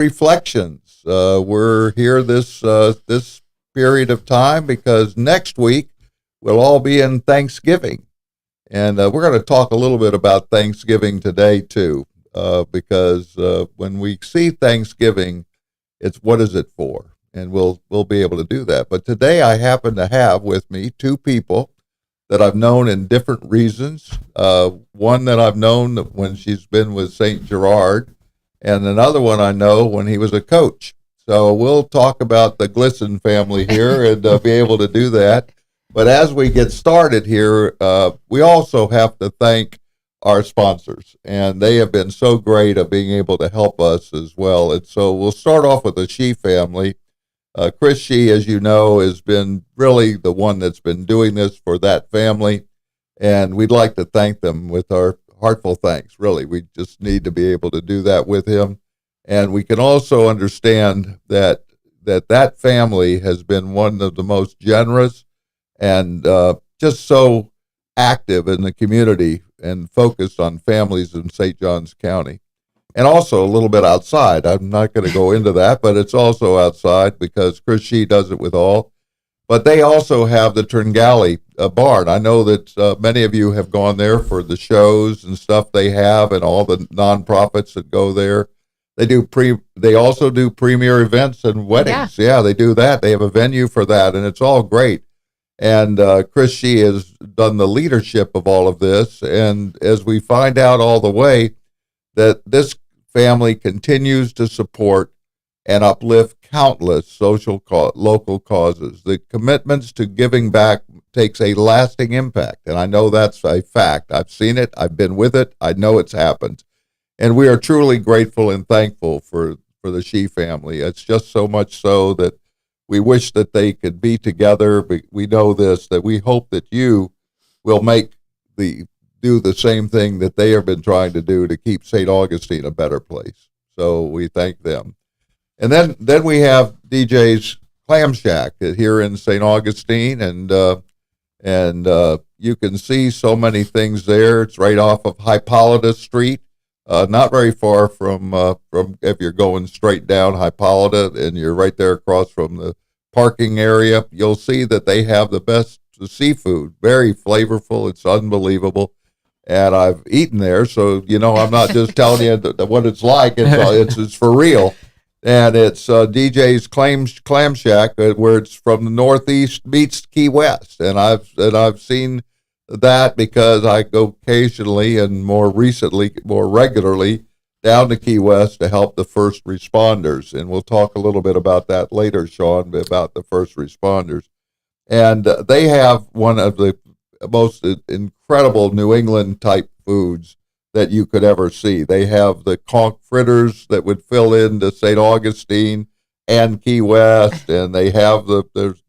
Reflections. We're here this period of time because next week we'll all be in Thanksgiving, and we're going to talk a little bit about Thanksgiving today too, because when we see Thanksgiving, it's what is it for, and we'll be able to do that. But today I happen to have with me two people that I've known in different reasons. One that I've known when she's been with St. Gerard, and another one I know when he was a coach. So we'll talk about the Glisson family here and be able to do that. But as we get started here, we also have to thank our sponsors, and they have been so great at being able to help us as well. And so we'll start off with the Shee family. Chris Shee, as you know, has been really the one that's been doing this for that family, and we'd like to thank them with our heartful thanks. Really, we just need to be able to do that with him. And we can also understand that family has been one of the most generous and just so active in the community and focused on families in St. Johns County. And also a little bit outside. I'm not going to go into that, but it's also outside because Chris Shee does it with all. But they also have the Tringali barn. I know that many of you have gone there for the shows and stuff they have and all the nonprofits that go there. They also do premier events and weddings. Yeah, they do that. They have a venue for that, and it's all great. And Chris Shee has done the leadership of all of this. And as we find out all the way, that this family continues to support and uplift countless local causes. The commitments to giving back takes a lasting impact, and I know that's a fact. I've seen it. I've been with it. I know it's happened. And we are truly grateful and thankful for the Shee family. It's just so much so that we wish that they could be together. But we know this, that we hope that you will do the same thing that they have been trying to do to keep St. Augustine a better place. So we thank them. And then we have DJ's Clam Shack here in St. Augustine, and you can see so many things there. It's right off of Hippolyta Street, not very far from if you're going straight down Hippolyta, and you're right there across from the parking area. You'll see that they have the best seafood, very flavorful. It's unbelievable. And I've eaten there, so I'm not just telling you what it's like. It's for real. And it's DJ's Clam Shack, where it's from the Northeast meets Key West, and I've seen that because I go occasionally and more regularly down to Key West to help the first responders, and we'll talk a little bit about that later, Sean, about the first responders. And they have one of the most incredible New England type foods that you could ever see. They have the conch fritters that would fill into St. Augustine and Key West, and they have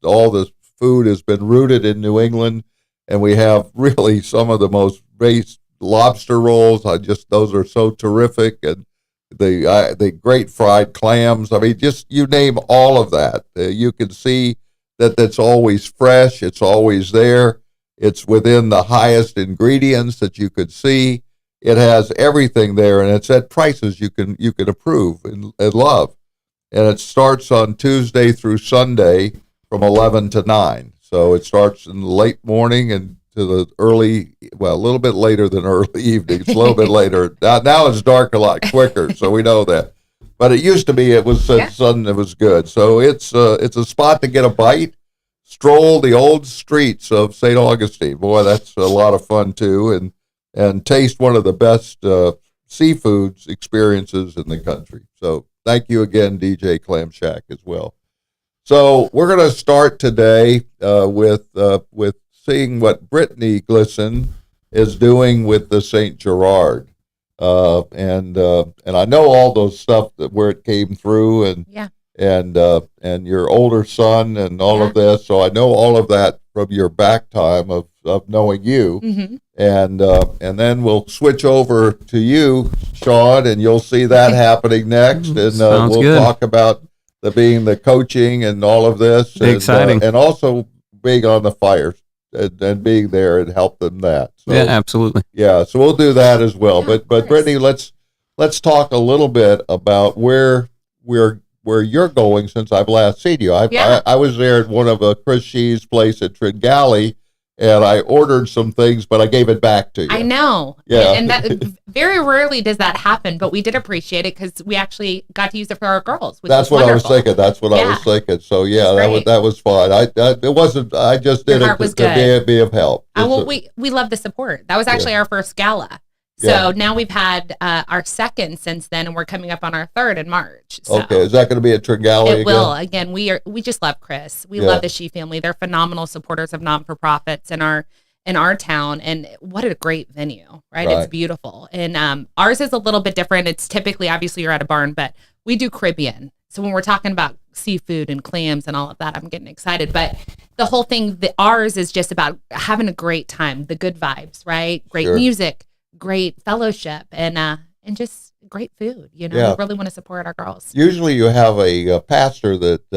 all the food has been rooted in New England, and we have really some of the most base lobster rolls. Those are so terrific, and the great fried clams. I mean, just you name all of that. You can see that that's always fresh. It's always there. It's within the highest ingredients that you could see. It has everything there, and it's at prices you can approve and love. And it starts on Tuesday through Sunday from 11 to 9. So it starts in the late morning and to the a little bit later than early evening. It's a little bit later. Now it's dark a lot quicker, so we know that. But it used to be it was sudden it was good. So it's a spot to get a bite. Stroll the old streets of St. Augustine. Boy, that's a lot of fun too, and taste one of the best seafood experiences in the country. So thank you again, DJ Clam Shack, as well. So we're going to start today with seeing what Brittany Glisson is doing with the St. Gerard, and I know all those stuff where it came through, and your older son and all of this. So I know all of that from your back time of knowing you. Mm-hmm. And then we'll switch over to you, Sean, and you'll see that happening next. And we'll talk about being the coaching and all of this. Exciting. And also being on the fires and being there and help them that. So, yeah, absolutely. Yeah, so we'll do that as well. But Brittany, let's talk a little bit about where where you're going since I've last seen you. Yeah. I was there at one of Chris Shee's place at Tringali, and I ordered some things, but I gave it back to you. I know. Yeah. And that very rarely does that happen, but we did appreciate it because we actually got to use it for our girls. Which That's was what I was wonderful. thinking. That's what I was thinking. So yeah, that was fun. It wasn't. I just did Your heart it was to be of help. Well, we love the support. That was actually our first gala. So now we've had our second since then, and we're coming up on our third in March. So okay, is that going to be at Tringali again? It will. Again, we just love Chris. We love the Shee family. They're phenomenal supporters of non-for-profits in our town, and what a great venue, right? It's beautiful. And ours is a little bit different. It's typically, obviously, you're at a barn, but we do Caribbean. So when we're talking about seafood and clams and all of that, I'm getting excited. But the whole thing, ours is just about having a great time, the good vibes, right? Great music, great fellowship, and just great food. You know, we really want to support our girls. Usually, you have a pastor that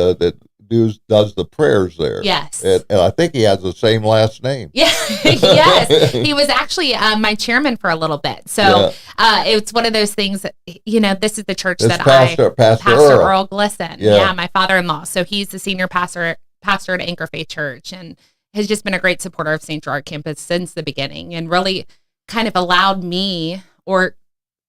does the prayers there. Yes, and I think he has the same last name. Yeah, yes, he was actually my chairman for a little bit. So it's one of those things that, you know, this is the church Pastor Earl Glisson. Yeah, my father-in-law. So he's the senior pastor at Anchor Faith Church, and has just been a great supporter of St. Gerard campus since the beginning, and really kind of allowed me, or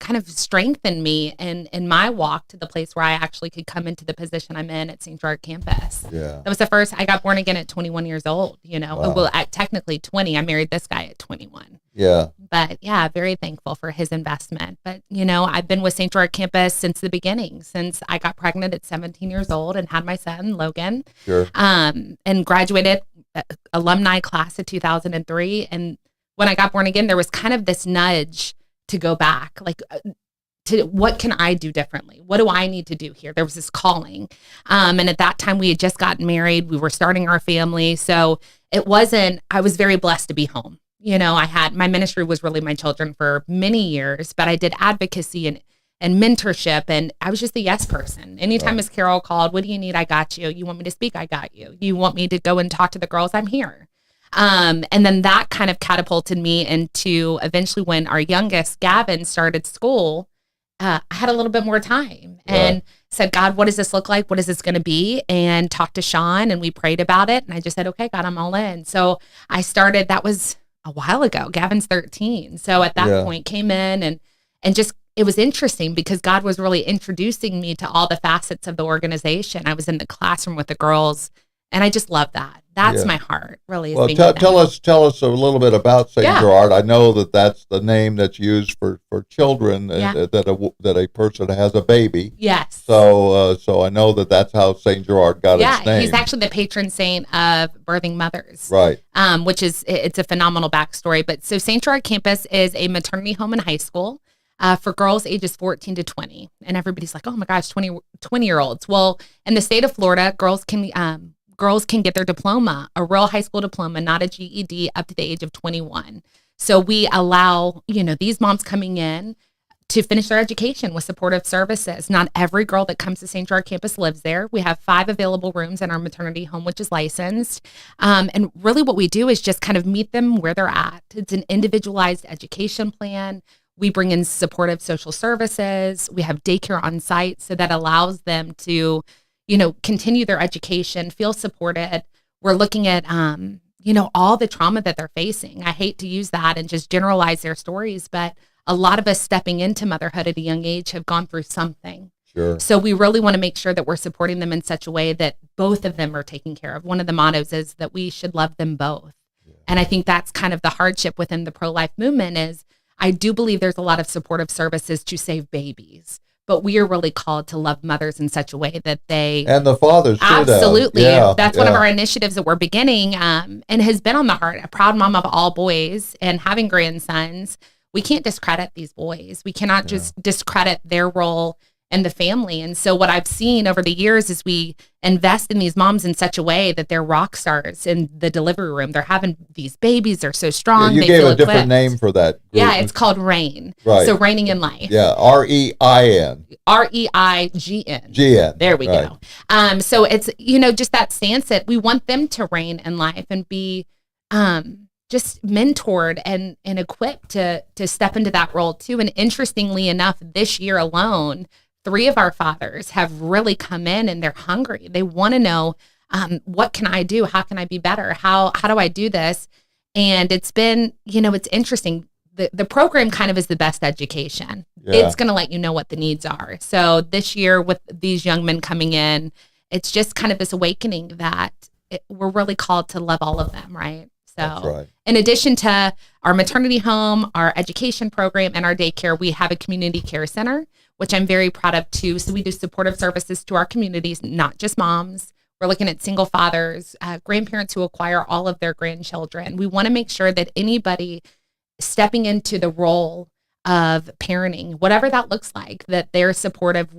kind of strengthened me in my walk to the place where I actually could come into the position I'm in at St. Gerard campus. Yeah. That was the first. I got born again at 21 years old, you know. Wow. Well, at technically 20. I married this guy at 21. Yeah. But yeah, very thankful for his investment. But, you know, I've been with St. Gerard campus since the beginning, since I got pregnant at 17 years old and had my son, Logan. Sure. And graduated alumni class of 2003. And when I got born again, there was kind of this nudge to go back, like, to what can I do differently? What do I need to do here? There was this calling. And at that time we had just gotten married. We were starting our family. So I was very blessed to be home. You know, my ministry was really my children for many years, but I did advocacy and mentorship, and I was just the yes person. Anytime Miss Carol called, what do you need? I got you. You want me to speak? I got you. You want me to go and talk to the girls? I'm here. And then that kind of catapulted me into eventually when our youngest, Gavin, started school, I had a little bit more time and said, God, what does this look like? What is this going to be? And talked to Sean, and we prayed about it. And I just said, okay, God, I'm all in. So I started, that was a while ago. Gavin's 13. So at that point came in and just, it was interesting because God was really introducing me to all the facets of the organization. I was in the classroom with the girls, and I just love that. That's my heart, really. Well, tell us a little bit about St. Gerard. I know that's the name that's used for children, that a person has a baby. Yes. So I know that's how St. Gerard got its name. Yeah, he's actually the patron saint of birthing mothers. Right. Which it's a phenomenal backstory. But so St. Gerard campus is a maternity home and high school for girls ages 14 to 20. And everybody's like, oh my gosh, 20-year-olds. Well, in the state of Florida, girls can get their diploma, a real high school diploma, not a GED, up to the age of 21. So we allow, these moms coming in to finish their education with supportive services. Not every girl that comes to St. Gerard campus lives there. We have 5 available rooms in our maternity home, which is licensed. And really what we do is just kind of meet them where they're at. It's an individualized education plan. We bring in supportive social services. We have daycare on site, so that allows them to continue their education, feel supported. We're looking at, all the trauma that they're facing. I hate to use that and just generalize their stories, but a lot of us stepping into motherhood at a young age have gone through something. Sure. So we really want to make sure that we're supporting them in such a way that both of them are taken care of. One of the mottos is that we should love them both. Yeah. And I think that's kind of the hardship within the pro-life movement is I do believe there's a lot of supportive services to save babies. But we are really called to love mothers in such a way that they... And the fathers, too. Absolutely. That's one of our initiatives that we're beginning and has been on the heart. A proud mom of all boys and having grandsons, we can't discredit these boys. We cannot just discredit their role in the family. And so what I've seen over the years is we invest in these moms in such a way that they're rock stars in the delivery room. They're having these babies. They're so strong. You gave a different name for that group. Yeah, it's called REIGN. Right. So Reigning in Life. Yeah, REIN. REIGN. GN. There we go. So it's, just that stance that we want them to reign in life and be just mentored and equipped to step into that role too. And interestingly enough, this year alone, 3 of our fathers have really come in and they're hungry. They want to know, what can I do? How can I be better? How do I do this? And it's been, it's interesting. The program kind of is the best education. Yeah. It's going to let you know what the needs are. So this year with these young men coming in, it's just kind of this awakening that we're really called to love all of them, right? So That's right. in addition to our maternity home, our education program, and our daycare, we have a community care center, which I'm very proud of too. So we do supportive services to our communities, not just moms. We're looking at single fathers, grandparents who acquire all of their grandchildren. We want to make sure that anybody stepping into the role of parenting, whatever that looks like, that they're supported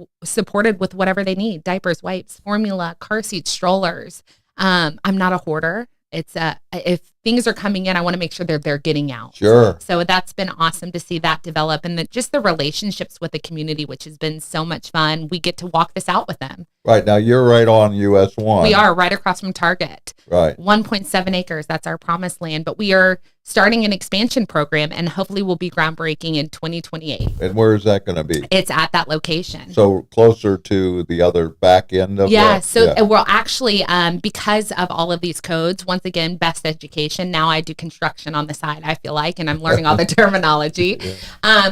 with whatever they need: diapers, wipes, formula, car seats, strollers. I'm not a hoarder. It's if things are coming in, I want to make sure they're getting out. Sure. So that's been awesome to see that develop, and just the relationships with the community, which has been so much fun. We get to walk this out with them. Right. Now you're right on US 1. We are right across from Target. Right. 1.7 acres. That's our promised land. But we are starting an expansion program, and hopefully we'll be groundbreaking in 2028. And where is that going to be? It's at that location. So closer to the other back end of Yeah. that? So we're actually, because of all of these codes, once again, best education. Now I do construction on the side, I feel like, and I'm learning all the terminology.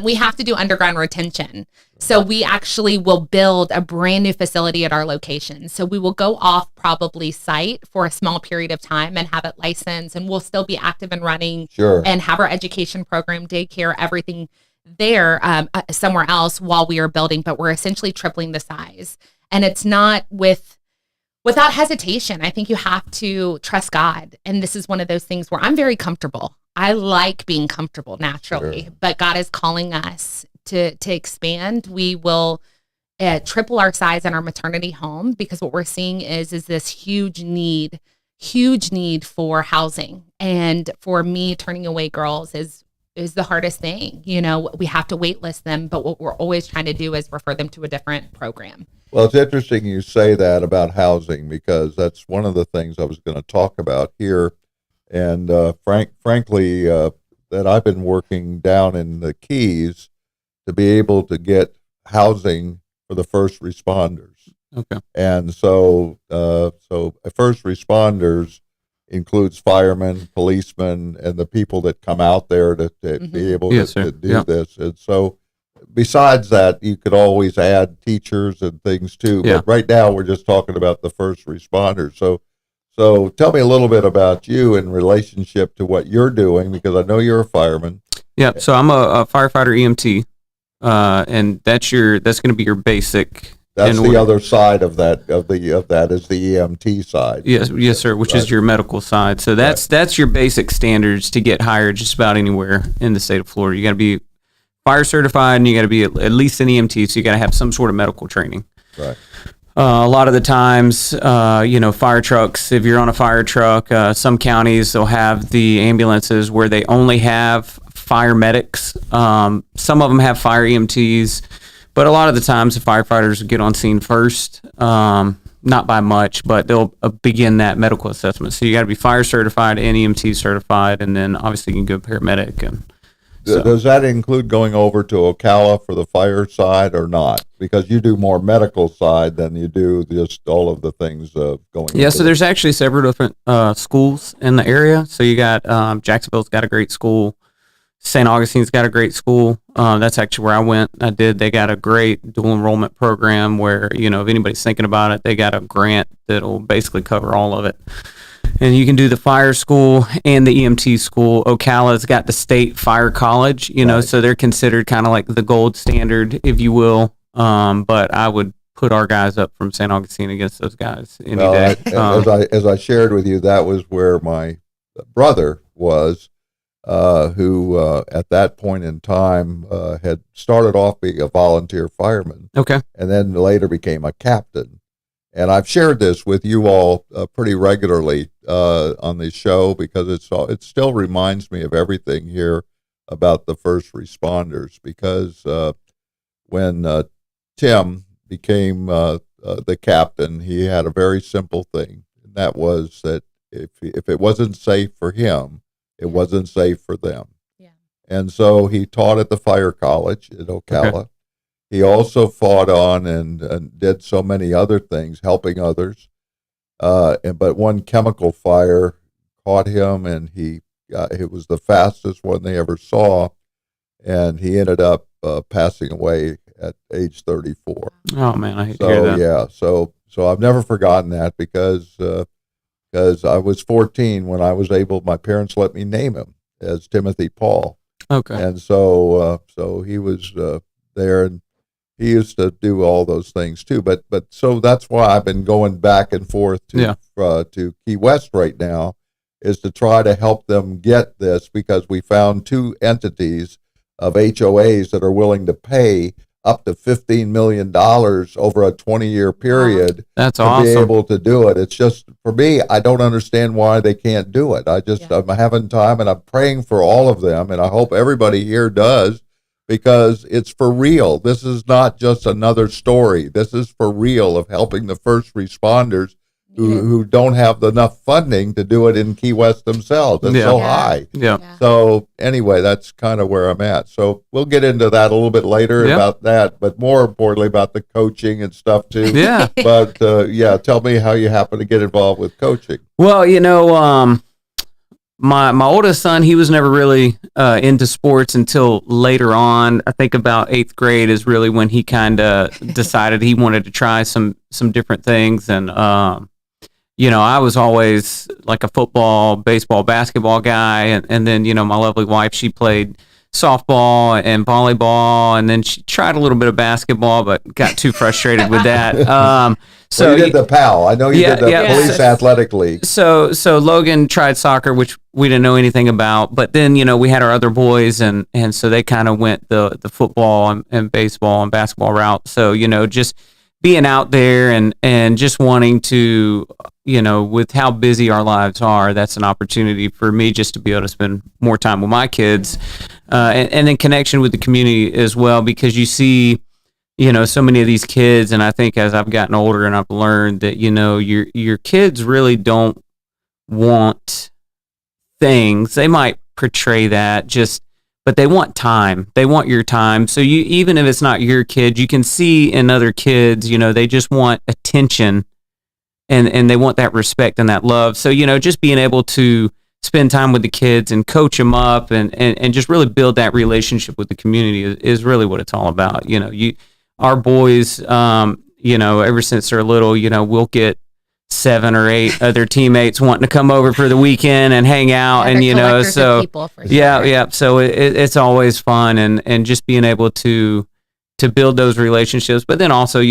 We have to do underground retention. So we actually will build a brand new facility at our location. So we will go off probably site for a small period of time and have it licensed, and we'll still be active and running. Sure. And have our education program, daycare, everything there somewhere else while we are building, but we're essentially tripling the size. And it's not without hesitation. I think you have to trust God. And this is one of those things where I'm very comfortable. I like being comfortable naturally, Sure. but God is calling us to expand. We will triple our size in our maternity home, because what we're seeing is this huge need for housing. And for me, turning away girls is the hardest thing. We have to wait list them, but what we're always trying to do is refer them to a different program. Well, it's interesting you say that about housing, because that's one of the things I was going to talk about here. And frankly, that I've been working down in the Keys to be able to get housing for the first responders. Okay. And so first responders includes firemen, policemen, and the people that come out there to be able to do this. And so besides that, you could always add teachers and things too. Yeah. But right now we're just talking about the first responders. So tell me a little bit about you in relationship to what you're doing, because I know you're a fireman. Yeah. So I'm a firefighter EMT, and that's going to be your basic. That's the other side of that is the EMT side. Yes, sir. Which is your medical side. So that's your basic standards to get hired just about anywhere in the state of Florida. You got to be fire certified, and you got to be at least an EMT. So you got to have some sort of medical training. Right. A lot of the times, fire trucks, if you're on a fire truck, some counties, they'll have the ambulances where they only have fire medics. Some of them have fire EMTs, but a lot of the times the firefighters get on scene first, not by much, but they'll begin that medical assessment. So you got to be fire certified and EMT certified, and then obviously you can go paramedic. And so. Does that include going over to Ocala for the fire side or not? Because you do more medical side than you do just all of the things going. Yeah, so there's actually several different schools in the area. So you got Jacksonville's got a great school. St. Augustine's got a great school. That's actually where I went. They got a great dual enrollment program where, if anybody's thinking about it, they got a grant that'll basically cover all of it. And you can do the fire school and the EMT school. Ocala's got the state fire college, Right. so they're considered kind of like the gold standard, if you will. But I would put our guys up from St. Augustine against those guys any day. As I shared with you, that was where my brother was, who at that point in time had started off being a volunteer fireman, Okay. and then later became a captain. And I've shared this with you all pretty regularly on the show, because it still reminds me of everything here about the first responders. Because when Tim became the captain, he had a very simple thing, and that was that if it wasn't safe for him, it wasn't safe for them. Yeah. And so he taught at the fire college at Ocala. Okay. he also fought on and did so many other things, helping others. But one chemical fire caught him, and it was the fastest one they ever saw, and he ended up passing away at age 34. Oh man, I hate to hear that. Yeah, so I've never forgotten that because I was 14 when I was able. My parents let me name him as Timothy Paul, Okay. and so he was there, and he used to do all those things too. But so that's why I've been going back and forth to Key West right now, is to try to help them get this, because we found two entities of HOAs that are willing to pay up to $15 million over a 20-year period That's to awesome. be able to do it. It's just, for me, I don't understand why they can't do it. I'm having time, and I'm praying for all of them, and I hope everybody here does, because it's for real. This is not just another story. This is for real, of helping the first responders who don't have enough funding to do it in Key West themselves. It's so high. Yeah. So anyway, that's kind of where I'm at. So we'll get into that a little bit later about that, but more importantly about the coaching and stuff too. Yeah. But tell me how you happen to get involved with coaching. Well, my oldest son, he was never really into sports until later on. I think about 8th grade is really when he kind of decided he wanted to try some different things. And I was always like a football, baseball, basketball guy. And then, my lovely wife, she played softball and volleyball, and then she tried a little bit of basketball, but got too frustrated with that. So you did the PAL. I know you did the Police Athletic League. So Logan tried soccer, which we didn't know anything about. But then, we had our other boys, and so they kind of went the football and baseball and basketball route. So, just being out there and just wanting to, with how busy our lives are, that's an opportunity for me just to be able to spend more time with my kids, and then connection with the community as well, because you see, so many of these kids, and I think as I've gotten older and I've learned that, your kids really don't want things. They might portray that but they want time. They want your time. So even if it's not your kid, you can see in other kids, they just want attention, and they want that respect and that love. So, just being able to spend time with the kids and coach them up and just really build that relationship with the community is really what it's all about. Our boys, ever since they're little, we'll get 7 or 8 other teammates wanting to come over for the weekend and hang out, and so people, for sure. yeah. So it's always fun, and just being able to build those relationships, but then also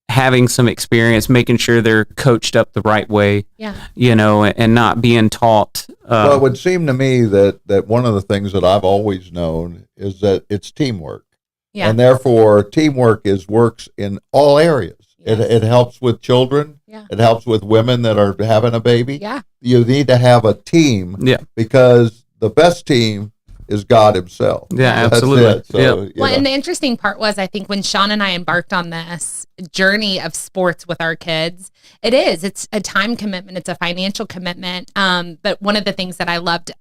having some experience, making sure they're coached up the right way, and not being taught. Well, it would seem to me that one of the things that I've always known is that it's teamwork. Yeah. And therefore, teamwork works in all areas. Yes. It helps with children. Yeah. It helps with women that are having a baby. Yeah. You need to have a team. Yeah. Because the best team is God himself. Yeah, absolutely. So, well, and the interesting part was, I think when Sean and I embarked on this journey of sports with our kids, it's a time commitment. It's a financial commitment. But one of the things that I loved,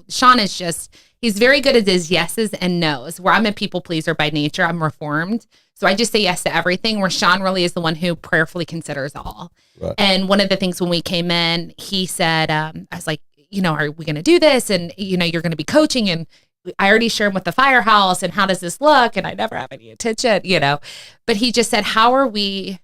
Sean is he's very good at his yeses and nos, where I'm a people pleaser by nature. I'm reformed. So I just say yes to everything, where Sean really is the one who prayerfully considers all. Right. And one of the things when we came in, he said, I was like, are we going to do this? And, you're going to be coaching. And I already shared him with the firehouse. And how does this look? And I never have any attention, But he just said, how are we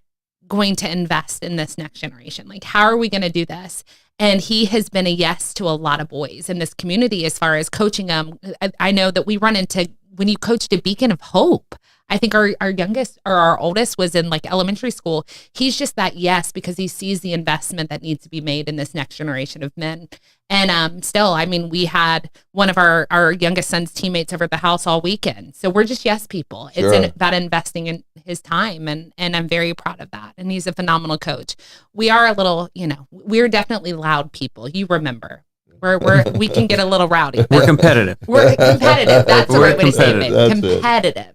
going to invest in this next generation? Like, how are we going to do this? And he has been a yes to a lot of boys in this community as far as coaching them. I know that we run into, when you coached a Beacon of Hope, I think our youngest or our oldest was in like elementary school. He's just that yes, because he sees the investment that needs to be made in this next generation of men. And still, I mean, we had one of our youngest son's teammates over at the house all weekend. So we're just yes people. Sure. It's about investing in his time, and I'm very proud of that. And he's a phenomenal coach. We are a little, we're definitely loud people. You remember. We can get a little rowdy. We're competitive. We're competitive. That's the right way to say it. That's competitive.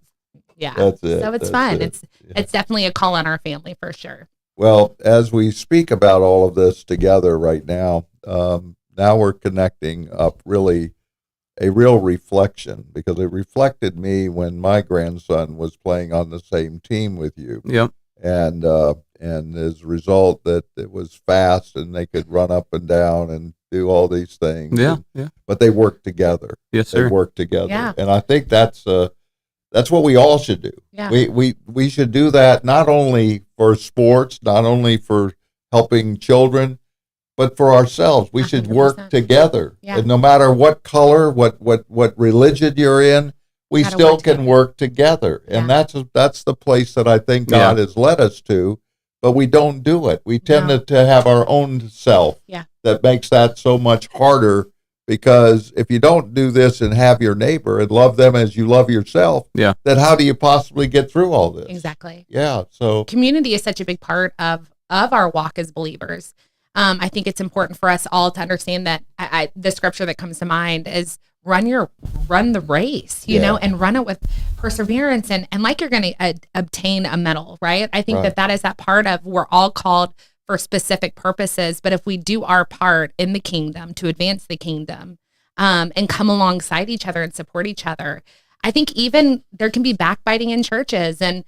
Yeah. That's it. So it's fun. It's definitely a call on our family for sure. Well, as we speak about all of this together right now, now we're connecting up really a real reflection, because it reflected me when my grandson was playing on the same team with you. Yep. And as a result, that it was fast and they could run up and down and do all these things. Yeah. And- Yeah. but they worked together. Yes, They sir. worked together. Yeah. And I think that's what we all should do. Yeah. We should do that, not only for sports, not only for helping children, but for ourselves. We should work 100%. together. Yeah. And no matter what color, what religion you're in, we Gotta still work can together. work together. And that's the place that I think God has led us to, but we don't do it. We tend No. to have our own self. Yeah. That makes that so much harder, because if you don't do this and have your neighbor and love them as you love yourself, Yeah. then how do you possibly get through all this? Exactly. Yeah. So Community is such a big part of our walk as believers. I think it's important for us all to understand that the scripture that comes to mind is run the race, you know, and run it with perseverance, and like you're going to obtain a medal, right? I think Right. that is that part of, we're all called for specific purposes, but if we do our part in the kingdom to advance the kingdom, and come alongside each other and support each other, I think even there can be backbiting in churches, and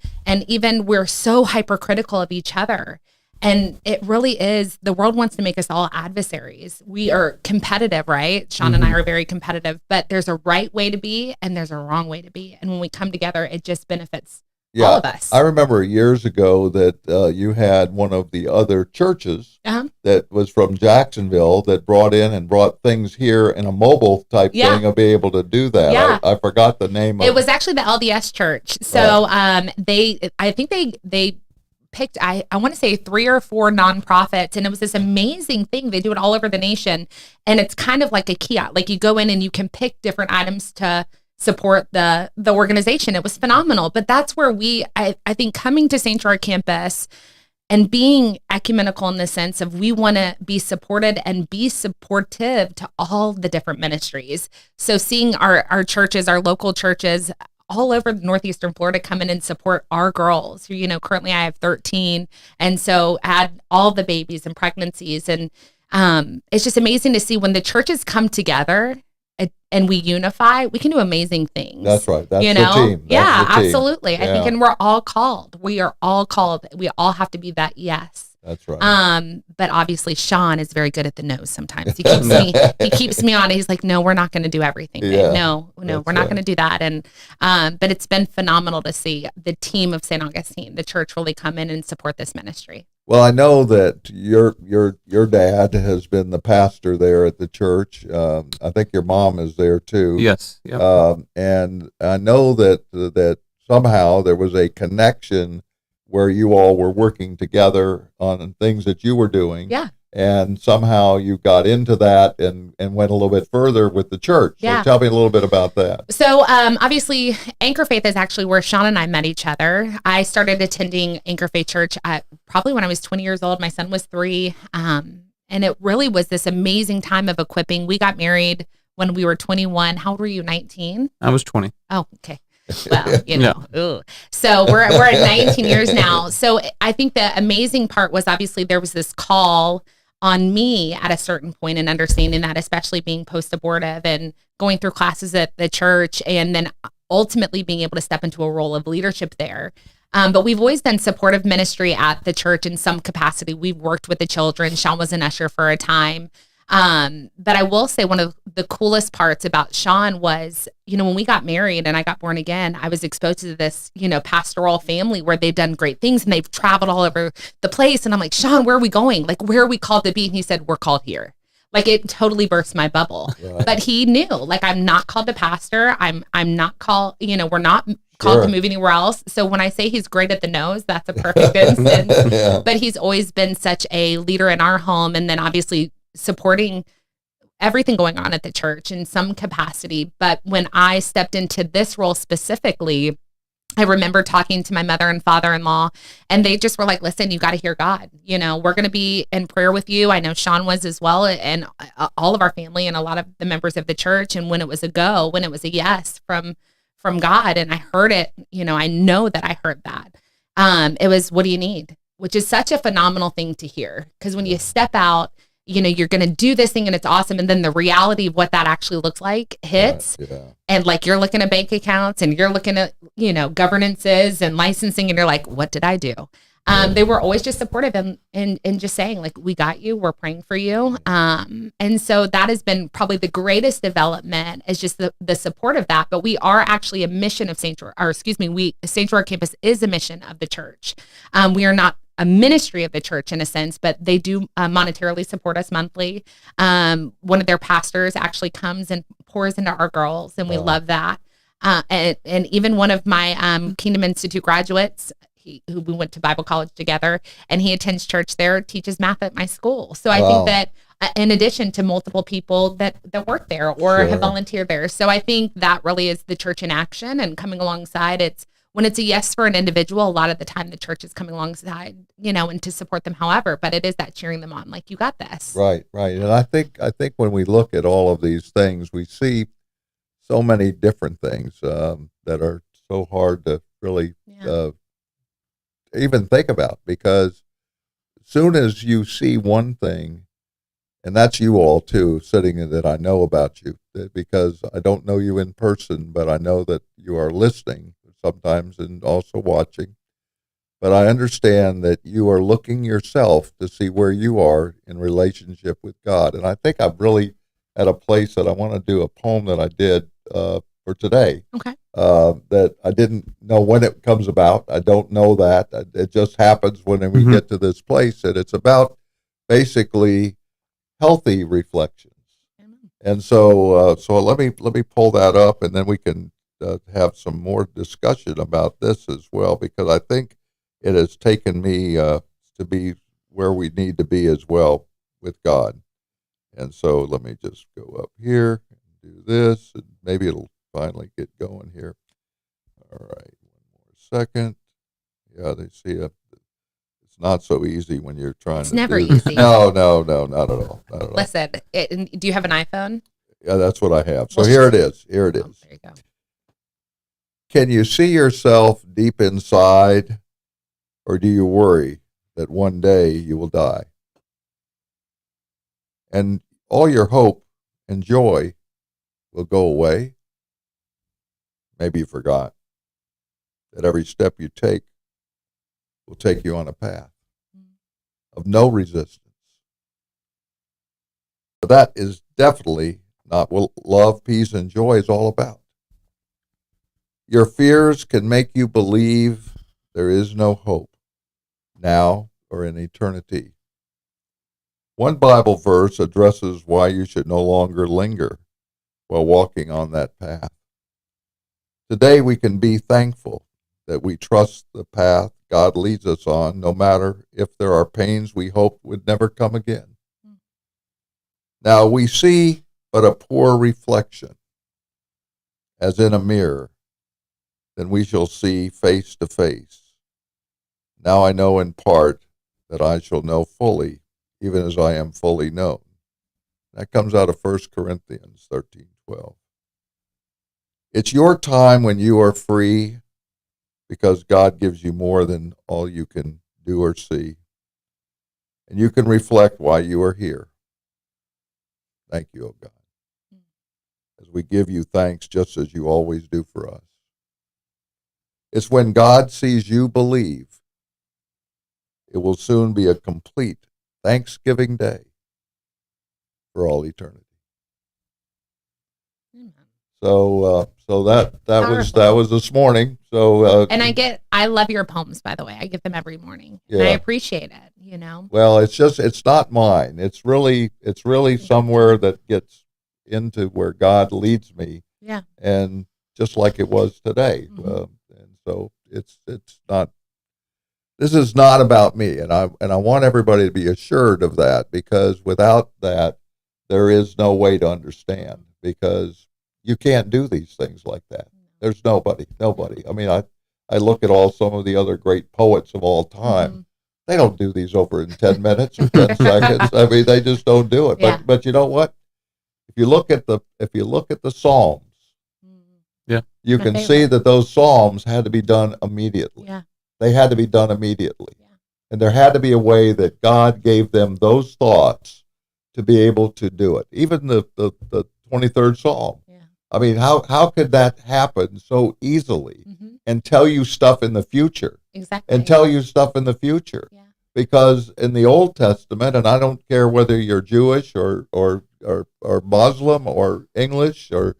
even we're so hypercritical of each other. And it really is, the world wants to make us all adversaries. We are competitive, right? Sean and I are very competitive, but there's a right way to be and there's a wrong way to be. And when we come together, it just benefits all of us. I remember years ago that you had one of the other churches Uh-huh. that was from Jacksonville that brought things here in a mobile type Yeah. thing of being able to do that. Yeah. I forgot the name of It was actually the LDS church. So I think they picked, I want to say 3 or 4 nonprofits, and it was this amazing thing. They do it all over the nation, and it's kind of like a kiosk. Like you go in and you can pick different items to support the organization. It was phenomenal. But that's where I think coming to St. Gerard campus and being ecumenical in the sense of, we want to be supported and be supportive to all the different ministries. So seeing our churches, our local churches all over northeastern Florida come in and support our girls. You know, currently I have 13, and so add all the babies and pregnancies, and it's just amazing to see when the churches come together and we unify, we can do amazing things. That's right. That's you the know? team. That's Yeah, the team. absolutely. I think, Yeah. and we're all called. We are all called. We all have to be that yes. That's right. But obviously Sean is very good at the no's sometimes. He keeps me on it. He's like, no, we're not going to do everything. babe. Yeah, No, that's we're not right. going to do that. And, but it's been phenomenal to see the team of St. Augustine, the church, really come in and support this ministry. Well, I know that your dad has been the pastor there at the church. I think your mom is there too. Yes. Yep. And I know that somehow there was a connection where you all were working together on things that you were doing. Yeah. And somehow you got into that and went a little bit further with the church. Yeah. So tell me a little bit about that. So obviously Anchor Faith is actually where Sean and I met each other. I started attending Anchor Faith Church probably when I was 20 years old. My son was 3. And it really was this amazing time of equipping. We got married when we were 21. How old were you, 19? I was 20. Oh, okay. Well, you know, ooh. So we're at 19 years now. So I think the amazing part was, obviously there was this call on me at a certain point, and understanding that, especially being post-abortive and going through classes at the church, and then ultimately being able to step into a role of leadership there. But we've always done supportive ministry at the church in some capacity. We've worked with the children. Sean was an usher for a time. But I will say one of the coolest parts about Sean was, you know, when we got married and I got born again, I was exposed to this, you know, pastoral family where they've done great things and they've traveled all over the place. And I'm like, Sean, where are we going? Like, where are we called to be? And he said, we're called here. Like, it totally burst my bubble. Right. But he knew, like, I'm not called to pastor. I'm not called, you know, we're not called Sure. to move anywhere else. So when I say he's great at the nose, that's a perfect instance. Yeah. But he's always been such a leader in our home, and then obviously supporting everything going on at the church in some capacity. But when I stepped into this role specifically, I remember talking to my mother and father-in-law, and they just were like, listen, you got to hear God. You know, we're going to be in prayer with you. I know Sean was as well, and all of our family and a lot of the members of the church. And when it was a go, when it was a yes from God, and I heard it, you know, I know that I heard that. It was, what do you need? Which is such a phenomenal thing to hear. Because when you step out you're going to do this thing and it's awesome. And then the reality of what that actually looks like hits. Yeah. And like, you're looking at bank accounts and you're looking at, governances and licensing, and you're like, what did I do? They were always just supportive and just saying like, we got you, we're praying for you. And so that has been probably the greatest development, is just the support of that. But we are actually a mission of St. George campus is a mission of the church. We are not a ministry of the church in a sense, but they do monetarily support us monthly. One of their pastors actually comes and pours into our girls, and we love that. And even one of my Kingdom Institute graduates, who we went to Bible college together, and he attends church there, teaches math at my school. So I think that in addition to multiple people that work there or have volunteered there. So I think that really is the church in action and coming alongside. When it's a yes for an individual, a lot of the time the church is coming alongside, and to support them however, but it is that cheering them on, like, you got this. Right. And I think when we look at all of these things, we see so many different things that are so hard to really even think about, because as soon as you see one thing, and that's you all too, sitting that I know about you, because I don't know you in person, but I know that you are listening sometimes and also watching. But I understand that you are looking yourself to see where you are in relationship with God. And I think I'm really at a place that I want to do a poem that I did for today. Okay. That I didn't know when it comes about. I don't know that. It just happens when we get to this place. And it's about basically healthy reflections. Amen. And so let me pull that up, and then we can have some more discussion about this as well, because I think it has taken me to be where we need to be as well with God. And so let me just go up here and do this, and maybe it'll finally get going here. All right, one more second. Yeah, they see it. It's not so easy when you're trying it's to never do this. easy. No, not at all. Not at all. Listen, do you have an iPhone? Yeah, that's what I have. So here it is. Oh, there you go. Can you see yourself deep inside, or do you worry that one day you will die? And all your hope and joy will go away? Maybe you forgot that every step you take will take you on a path of no resistance. But that is definitely not what love, peace, and joy is all about. Your fears can make you believe there is no hope now or in eternity. One Bible verse addresses why you should no longer linger while walking on that path. Today we can be thankful that we trust the path God leads us on, no matter if there are pains we hope would never come again. Now we see but a poor reflection, as in a mirror, then we shall see face to face. Now I know in part, that I shall know fully, even as I am fully known. That comes out of 1 Corinthians 13:12. It's your time when you are free, because God gives you more than all you can do or see. And you can reflect why you are here. Thank you, O God, as we give you thanks just as you always do for us. It's when God sees you believe, it will soon be a complete Thanksgiving day for all eternity. So that was this morning. So and I love your poems, by the way. I get them every morning. Yeah. And I appreciate it, Well, it's not mine. It's really somewhere that gets into where God leads me. Yeah. And just like it was today. Mm-hmm. And so it's not, this is not about me. And I want everybody to be assured of that, because without that, there is no way to understand, because you can't do these things like that. There's nobody. I mean, I look at some of the other great poets of all time. Mm-hmm. They don't do these over in 10 minutes or 10 seconds. I mean, they just don't do it. Yeah. But you know what? If you look at the Psalms, yeah, you can see that those Psalms had to be done immediately. Yeah. They had to be done immediately. Yeah. And there had to be a way that God gave them those thoughts to be able to do it. Even the 23rd Psalm. Yeah. I mean, how could that happen so easily Mhm. and tell you stuff in the future Exactly. and tell you stuff in the future? Yeah. Because in the Old Testament, and I don't care whether you're Jewish or Muslim or English or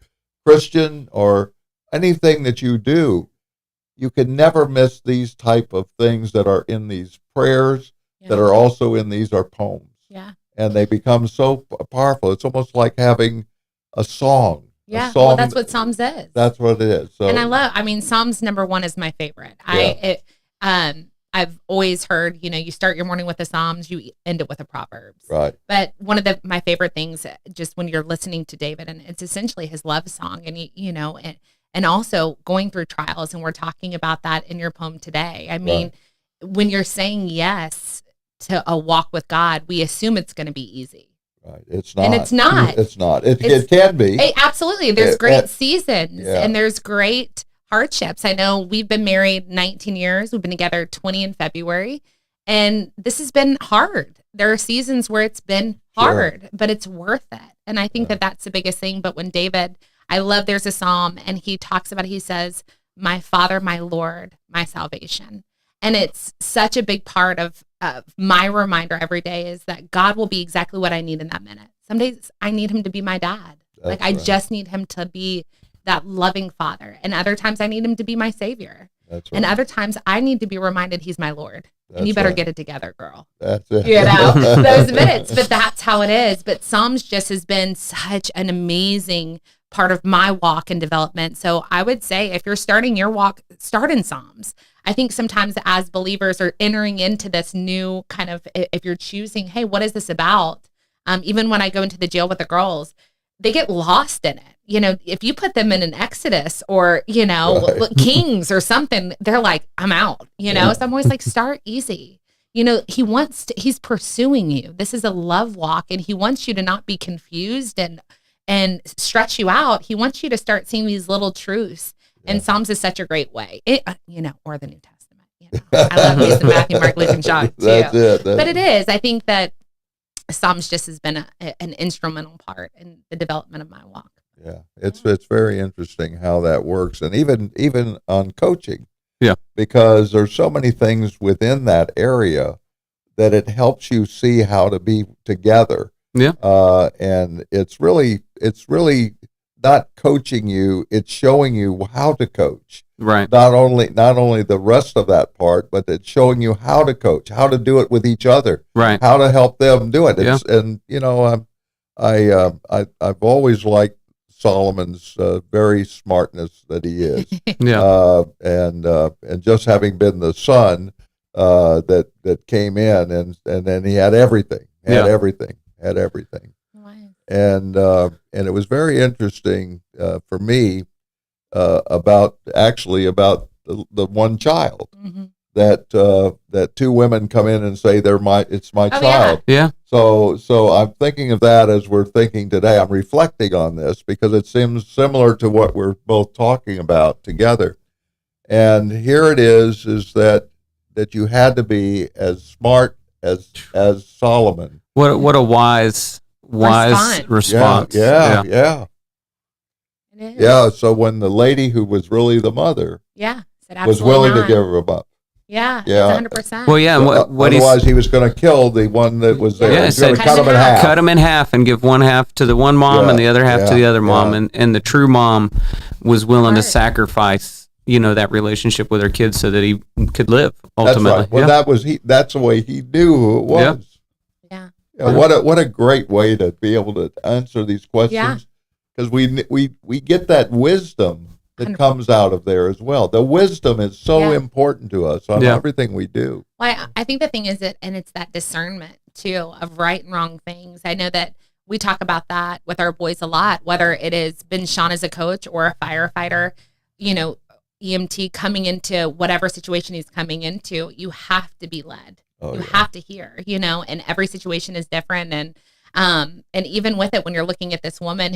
Christian or anything that you do, you can never miss these type of things that are in these prayers, Yeah. that are also in these are poems. Yeah. And they become so powerful. It's almost like having a song. Yeah. A song, Well, that's what Psalms is. that's what it is. So, And I mean, Psalms number 1 is my favorite. I've always heard, you start your morning with the Psalms, you end it with a Proverbs. right. But one of my favorite things, just when you're listening to David, and it's essentially his love song, and and also going through trials, and we're talking about that in your poem today. I mean, when you're saying yes to a walk with God, we assume it's going to be easy. Right. It's not. And it's not. It's not. It can be. Absolutely. There's great it- seasons yeah. and there's great hardships. I know we've been married 19 years. We've been together 20 in February. And this has been hard. There are seasons where it's been hard, but it's worth it. And I think that that's the biggest thing. But when David, I love, there's a psalm and he talks about, he says, my Father, my Lord, my salvation. And it's such a big part of my reminder every day is that God will be exactly what I need in that minute. Some days I need him to be my dad. That's I right. just need him to be that loving father. And other times I need him to be my savior. That's right. And other times I need to be reminded he's my Lord. And you That's better right. get it together, girl. That's it. Those minutes. But that's how it is. But Psalms just has been such an amazing part of my walk and development. So I would say if you're starting your walk, start in Psalms. I think sometimes as believers are entering into this new kind of, if you're choosing, hey, what is this about? Even when I go into the jail with the girls, they get lost in it. If you put them in an Exodus or, Right. Kings or something, they're like, I'm out, So I'm always like, start easy. He's pursuing you. This is a love walk and he wants you to not be confused and stretch you out. He wants you to start seeing these little truths. And Psalms is such a great way, or the New Testament. I love using Matthew, Mark, Luke, and John too. That's it. But it is. I think that Psalms just has been an instrumental part in the development of my walk. Yeah, it's very interesting how that works, and even on coaching. Yeah. Because there's so many things within that area that it helps you see how to be together. Yeah. And it's really not coaching you; it's showing you how to coach. Right. Not only the rest of that part, but it's showing you how to coach, how to do it with each other, Right. how to help them do it. And I've always liked Solomon's very smartness that he is, Yeah. and just having been the son that came in, and then he had everything, had everything. And it was very interesting for me about the one child Mm-hmm. that two women come in and say it's my Oh, child. Yeah. So I'm thinking of that as we're thinking today. I'm reflecting on this because it seems similar to what we're both talking about together. And here it is that you had to be as smart as Solomon. What a wise response. Yeah. It is. Yeah. So when the lady who was really the mother Yeah. Said was absolutely willing not. to give him up. Yeah. Yeah. 100%. Well, yeah. And what he's Otherwise, he was going to kill the one that was there. Yeah, He was it going to said cut him in half. cut them in half and give one half to the one mom and the other half to the other mom, and the true mom was willing to Right. sacrifice that relationship with her kids so that he could live That's ultimately. right. Well, that's the way he knew who it was. Yeah. Yeah, what a great way to be able to answer these questions, because we get that wisdom that 100%. comes out of there as well. The wisdom is so Yeah. important to us on Yeah. everything we do. Well, I think the thing is it's that discernment too of right and wrong things. I know that we talk about that with our boys a lot, whether it has been Sean as a coach or a firefighter, EMT coming into whatever situation he's coming into, you have to be led. Oh, You yeah. have to hear, and every situation is different. And even with it, when you're looking at this woman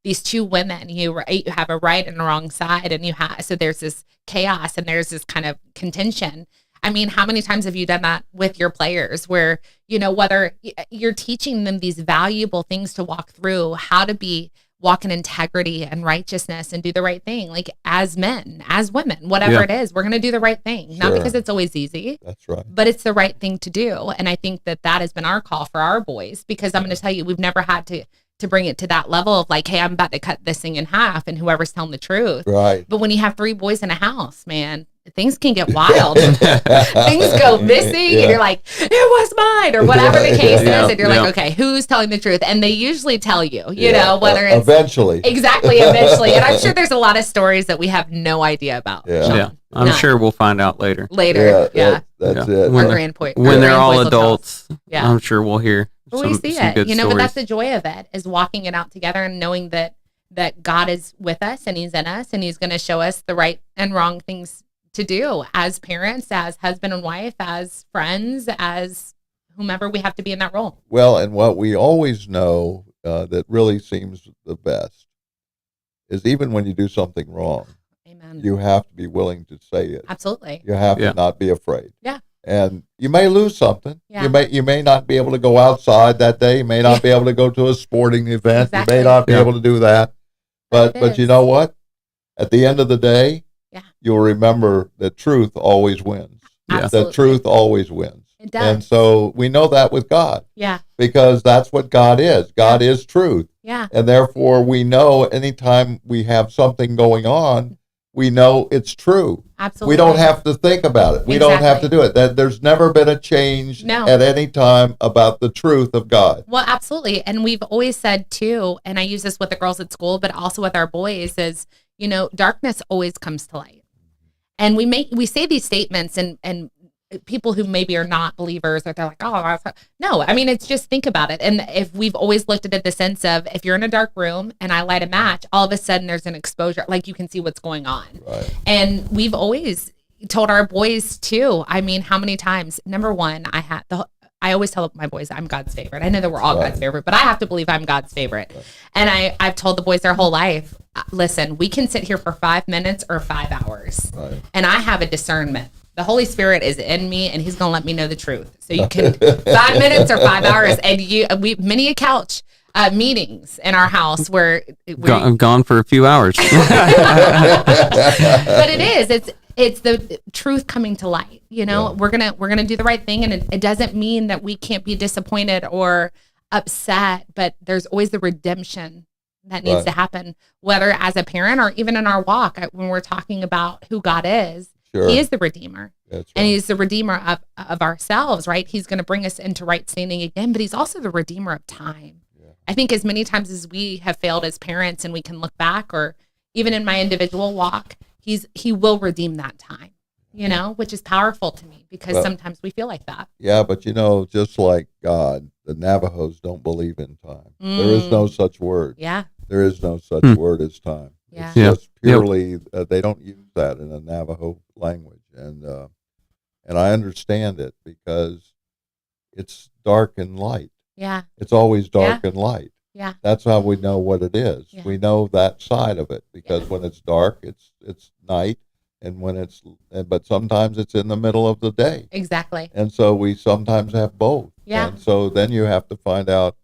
these two women, you have a right and a wrong side, and so there's this chaos and there's this kind of contention. I mean, how many times have you done that with your players where, whether you're teaching them these valuable things to walk through, how to walk in integrity and righteousness and do the right thing, like as men, as women, whatever it is, we're going to do the right thing. Not because it's always easy. That's right. But it's the right thing to do. And I think that has been our call for our boys, because I'm going to tell you, we've never had to bring it to that level of like, hey, I'm about to cut this thing in half and whoever's telling the truth. Right. But when you have 3 boys in a house, man, things can get wild. Things go missing and you're like, it was mine, or whatever the case is. And you're like, okay, who's telling the truth? And they usually tell you, whether it's eventually. Exactly, eventually. And I'm sure there's a lot of stories that we have no idea about. Yeah. I'm sure we'll find out later. Yeah. That's it. When they're all adults, yeah. I'm sure we'll hear we see some it, good stories. but that's the joy of it, is walking it out together and knowing that God is with us and he's in us and he's going to show us the right and wrong things to do as parents, as husband and wife, as friends, as whomever we have to be in that role. Well, and what we always know that really seems the best is even when you do something wrong, Amen. You have to be willing to say it. Absolutely. You have to not be afraid. Yeah. And you may lose something. Yeah. You may not be able to go outside that day. You may not be able to go to a sporting event. Exactly. You may not be able to do that. But you know what? At the end of the day, you'll remember that truth always wins. Absolutely. That truth always wins. It does. And so we know that with God. Yeah. Because that's what God is. God is truth. Yeah. And therefore we know anytime we have something going on, we know it's true. Absolutely. We don't have to think about it. We don't have to do it. There's never been a change at any time about the truth of God. Well, absolutely. And we've always said too, and I use this with the girls at school, but also with our boys, is, darkness always comes to light. And we say these statements and people who maybe are not believers, or they're like, oh, no, I mean, it's just, think about it. And if we've always looked at it, the sense of, if you're in a dark room and I light a match, all of a sudden there's an exposure, like you can see what's going on. Right. And we've always told our boys too, I mean, how many times, number one, I always tell my boys I'm God's favorite. I know that we're all God's favorite, but I have to believe I'm God's favorite. Right. And I've told the boys their whole life, listen, we can sit here for 5 minutes or 5 hours. Right. And I have a discernment. The Holy Spirit is in me, and he's going to let me know the truth. So you can 5 minutes or 5 hours, and we many a couch meetings in our house where I'm gone for a few hours. But it's the truth coming to light. We're gonna do the right thing, and it doesn't mean that we can't be disappointed or upset, but there's always the redemption that needs to happen, whether as a parent or even in our walk. When we're talking about who God is, he is the Redeemer. That's right. And he's the Redeemer of ourselves, right? He's going to bring us into right standing again, but he's also the Redeemer of time. Yeah. I think as many times as we have failed as parents, and we can look back, or even in my individual walk, he will redeem that time, which is powerful to me, because sometimes we feel like that. Yeah, but just like God, the Navajos don't believe in time. There is no such word. Yeah. There is no such word as time. Yeah. It's just purely, they don't use that in the Navajo language. And I understand it, because it's dark and light. Yeah. It's always dark and light. Yeah. That's how we know what it is. Yeah. We know that side of it, because when it's dark, it's night, and but sometimes it's in the middle of the day. Exactly. And so we sometimes have both. Yeah. And so then you have to find out,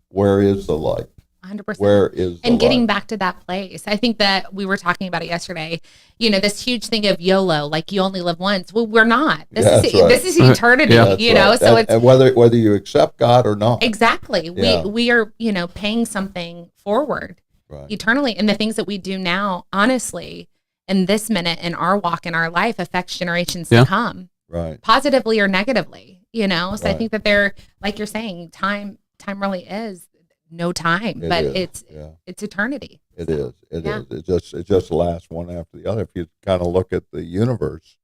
where is the light? 100%. Where is the and getting light? back to that place. I think that we were talking about it yesterday. This huge thing of YOLO, like you only live once. Well, we're not. This is eternity. So it's, and whether you accept God or not. Exactly. We are paying something forward eternally, and the things that we do now, honestly, in this minute in our walk in our life, affects generations to come. Right. Positively or negatively. So I think that they're, like you're saying, time really is no time, but it's eternity. It is. It just lasts one after the other. If you kind of look at the universe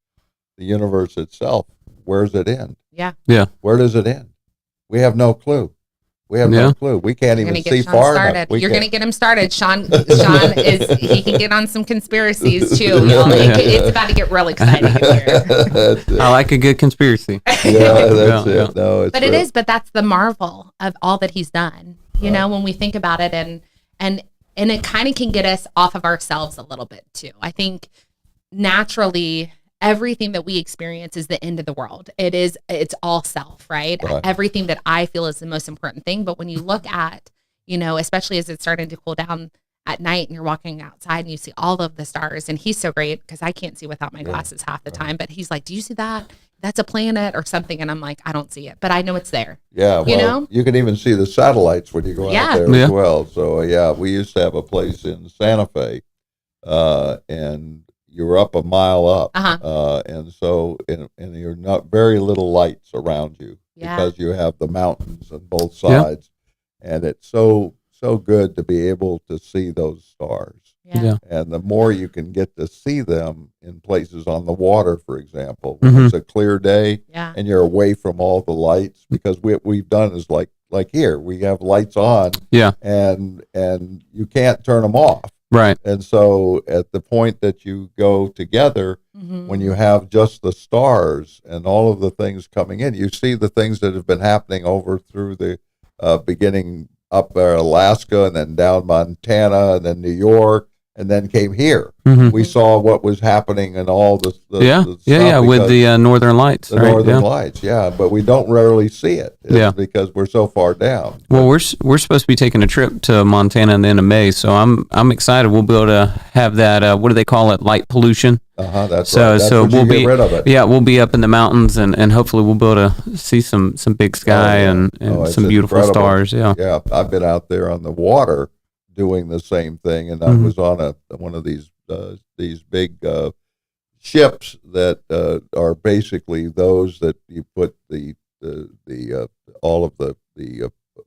itself, where's it end? Yeah. Where does it end? We have no clue. No clue. We can't even see far enough. You're going to get him started. Sean he can get on some conspiracies too. Y'all. It's about to get real exciting here. I like a good conspiracy. Yeah, that's it. No, it's but that's the marvel of all that he's done. When we think about it, and it kind of can get us off of ourselves a little bit too. I think naturally, everything that we experience is the end of the world. It's all self, right? Right. Everything that I feel is the most important thing. But when you look at, especially as it's starting to cool down at night and you're walking outside and you see all of the stars, and he's so great because I can't see without my glasses half the time, but he's like, do you see that? That's a planet or something. And I'm like, I don't see it, but I know it's there. Yeah, well, you can even see the satellites when you go out there as well. So we used to have a place in Santa Fe, and you were up a mile up, and so and you're not very little lights around you because you have the mountains on both sides, and it's so good to be able to see those stars. Yeah. And the more you can get to see them in places on the water, for example, when it's a clear day and you're away from all the lights, because what we've done is like here, we have lights on and you can't turn them off. Right. And so at the point that you go together, when you have just the stars and all of the things coming in, you see the things that have been happening over through the beginning up there, Alaska, and then down Montana, and then New York, and then came here. We saw what was happening in all the stuff with the Northern Lights. The Northern Lights, but we don't rarely see it. Because we're so far down. Well, we're supposed to be taking a trip to Montana in the end of May, so I'm excited. We'll be able to have that. What do they call it? Light pollution. That's so, right. That's so we'll be rid of it. Yeah, we'll be up in the mountains, and hopefully we'll be able to see some big sky and some beautiful incredible. stars. Yeah, I've been out there on the water doing the same thing, and I was on one of these big ships that are basically those that you put the all of the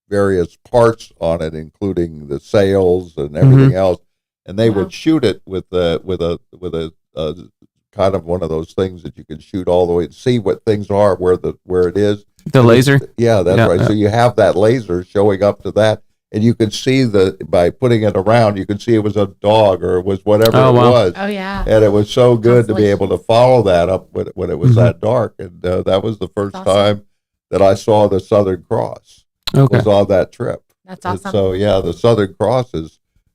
various parts on it, including the sails and everything else, and they would shoot it with a kind of one of those things that you can shoot all the way and see what things are where it is. The laser. That's right. Yeah. So you have that laser showing up to that. And you could see by putting it around, you could see it was a dog or it was whatever it was. Oh, yeah. And it was so good to be able to follow that up when it was that dark. And that was the first time that I saw the Southern Cross. Was on that trip. That's awesome. And so, the Southern Cross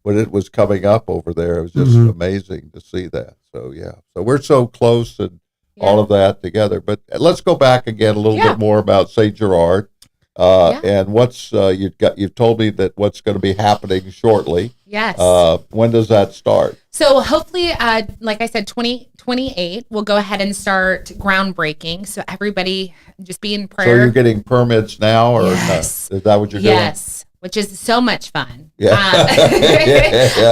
when it was coming up over there, it was just amazing to see that. So, So we're so close and all of that together. But let's go back again a little bit more about St. Gerard. And what's you've told me that what's going to be happening shortly. Yes. When does that start? So hopefully, like I said, 2028, we'll go ahead and start groundbreaking. So everybody just be in prayer. So you're getting permits now, or yes. Is that what you're doing? Yes, which is so much fun. Yeah.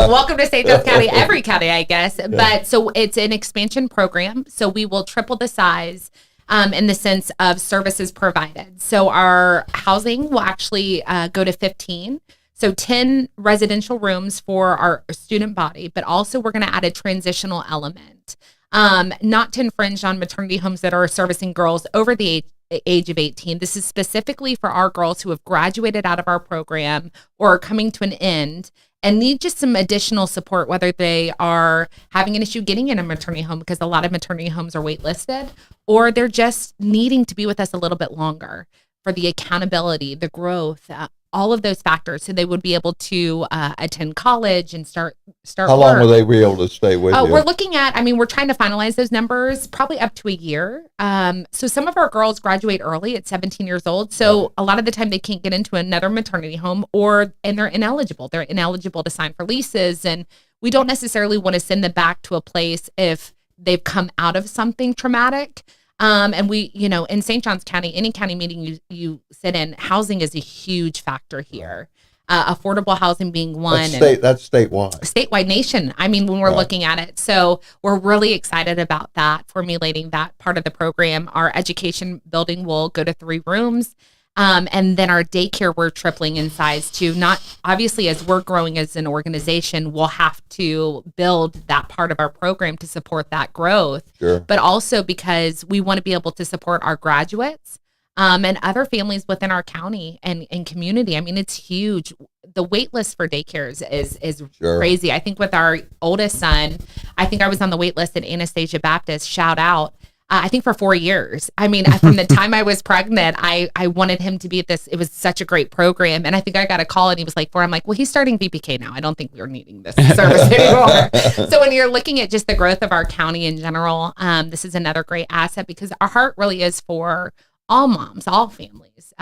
Welcome to St. Johns County, every county, I guess. Yeah. But so it's an expansion program. So we will triple the size. In the sense of services provided. So our housing will actually go to 15. So 10 residential rooms for our student body, but also we're going to add a transitional element, not to infringe on maternity homes that are servicing girls over the age of 18. This is specifically for our girls who have graduated out of our program or are coming to an end and need just some additional support, whether they are having an issue getting in a maternity home because a lot of maternity homes are waitlisted, or they're just needing to be with us a little bit longer for the accountability, the growth, all of those factors. So they would be able to attend college and start How long will they be able to stay with you? We're looking at, we're trying to finalize those numbers, probably up to a year. So some of our girls graduate early at 17 years old. So a lot of the time they can't get into another maternity home and they're ineligible. They're ineligible to sign for leases. And we don't necessarily want to send them back to a place if they've come out of something traumatic. And we, in St. Johns County, any county meeting you sit in, housing is a huge factor here. Affordable housing being one. That's statewide. Statewide nation. When we're looking at it. So we're really excited about that, formulating that part of the program. Our education building will go to 3 rooms. And then our daycare, we're tripling in size too. Not obviously as we're growing as an organization, we'll have to build that part of our program to support that growth. Sure. But also because we want to be able to support our graduates and other families within our county and community. It's huge. The wait list for daycares is crazy. I think with our oldest son, I think I was on the wait list at Anastasia Baptist, shout out. I think for 4 years. I mean, from the time I was pregnant, I wanted him to be at this. It was such a great program. And I think I got a call and he was like, I'm like, well, he's starting VPK now. I don't think we're needing this service anymore. So when you're looking at just the growth of our county in general, this is another great asset because our heart really is for all moms, all families.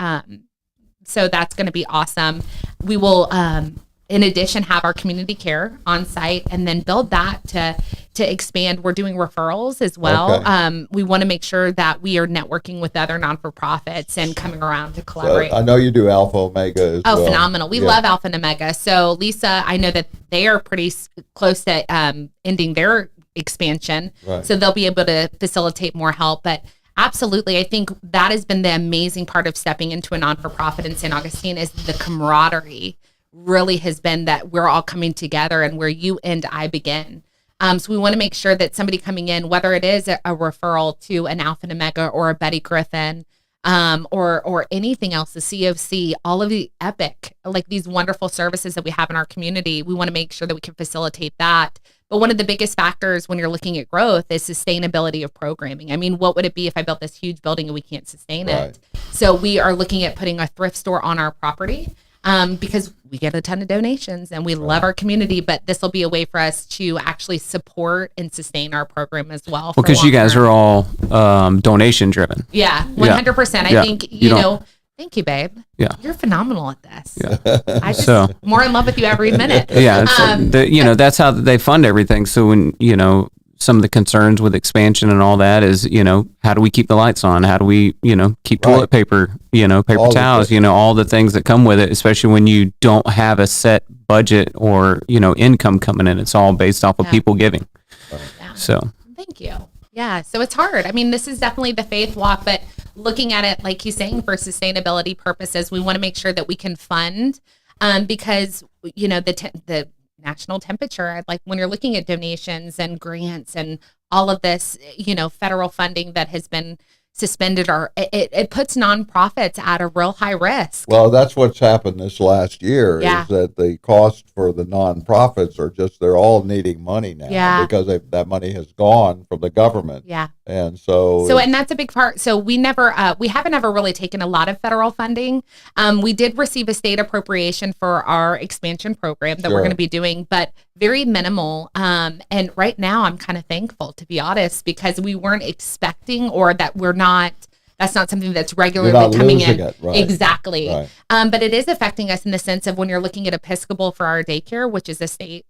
So that's going to be awesome. We will, in addition, have our community care on site and then build that to expand. We're doing referrals as well. Okay. We want to make sure that we are networking with other non-for-profits and coming around to collaborate. I know you do Alpha Omega as well. Oh, phenomenal. We love Alpha and Omega. So Lisa, I know that they are pretty close to ending their expansion. Right. So they'll be able to facilitate more help. But absolutely, I think that has been the amazing part of stepping into a non-for-profit in St. Augustine is the camaraderie really has been that we're all coming together and where you end, I begin. So we want to make sure that somebody coming in, whether it is a referral to an Alpha and Omega or a Betty Griffin, or anything else, the COC, all of the Epic, like these wonderful services that we have in our community, we want to make sure that we can facilitate that. But one of the biggest factors when you're looking at growth is sustainability of programming. I mean, what would it be if I built this huge building and we can't sustain it? So we are looking at putting a thrift store on our property. Because we get a ton of donations and we love our community, but this will be a way for us to actually support and sustain our program as well. Because you guys are all donation driven. Yeah, 100%. I think, you know, thank you, babe. Yeah. You're phenomenal at this. Yeah. I just more in love with you every minute. Yeah. That's how they fund everything. So when, some of the concerns with expansion and all that is, how do we keep the lights on? How do we, keep toilet paper, paper all towels, all the things that come with it, especially when you don't have a set budget or, income coming in. It's all based off of people giving. So thank you. Yeah. So it's hard. I mean, this is definitely the faith walk, but looking at it, like he's saying, for sustainability purposes, we want to make sure that we can fund, because, the national temperature, like when you're looking at donations and grants and all of this, federal funding that has been suspended, or it puts nonprofits at a real high risk. Well, that's what's happened this last year is that the cost for the nonprofits are they're all needing money now because that money has gone from the government. Yeah. And and that's a big part. So we haven't ever really taken a lot of federal funding. We did receive a state appropriation for our expansion program that we're going to be doing, but very minimal. And right now I'm kind of thankful, to be honest, because we weren't expecting, or that that's not something that's regularly coming in. Exactly. Right. But it is affecting us in the sense of when you're looking at Episcopal for our daycare, which is a state